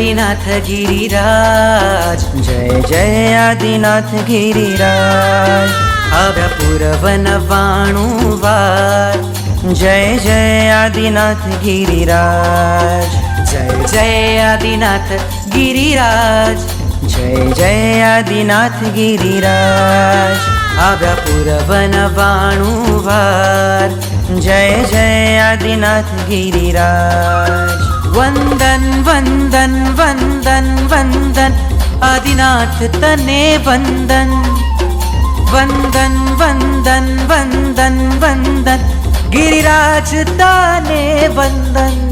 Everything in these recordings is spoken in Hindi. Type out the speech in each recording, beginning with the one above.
आदिनाथ गिरिराज, जय जय आदिनाथ गिरिराज। आव्या पुरवन वाणुवार, जय जय आदिनाथ गिरिराज, जय जय आदिनाथ गिरिराज, जय जय आदिनाथ गिरिराज। आव्या पुरवन वाणुवार, जय जय आदिनाथ गिरिराज। वंदन वंदन वंदन वंदन आदिनाथ तने वंदन, वंदन वंदन वंदन वंदन गिरिराज तने वंदन।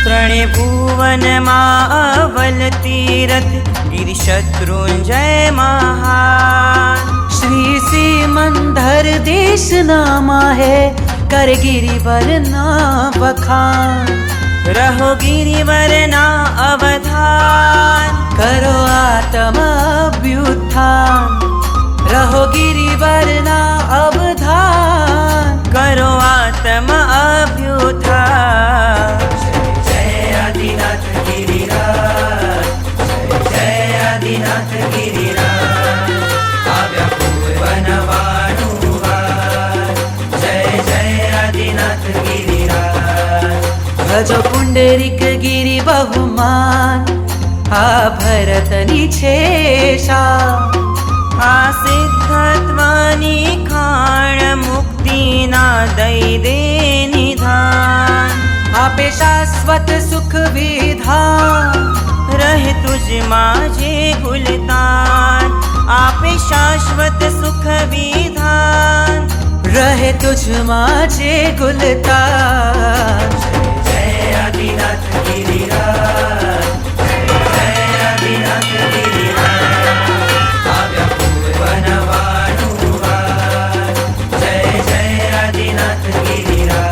त्रणेय भुवन अवल तीरथ, गिरिशत्रुंजय महान। श्री सिमंदर देश नामा है, कर गिरिवर ना बखान। रहो गिरिवर ना अवधान, करो आत्म अभ्युत्थान। रहो गिरिवर ना अवधान, करो आत्म अभ्युत्थान। आदिनाथ गिरिराज, जय जय आदिनाथ गिरिराज। आव्या पूर्वन वाणुवार, जय जय आदिनाथ गिरिराज। भजो पुंडरीक गिरि बहुमान, आ भरतनी छेषा। आ सिद्धत्वानी खाण, मुक्ति ना दई दे निधान। आपे शाश्वत सुख विधान, रहे तुझ माझे गुलतान। आपे शाश्वत सुख विधान, रहे तुझ माझे गुलतान। जय जय आदिनाथ गिरिराज, जय जय आदिनाथ गिरिराज। आव्या पूर्वन वाणुवार, जय जय आदिनाथ गिरिराज।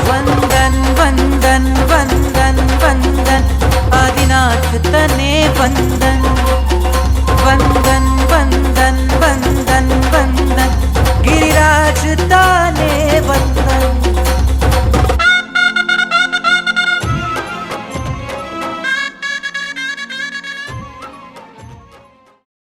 वंदन वंदन वंदन वंदन आदिनाथ तने वंदन।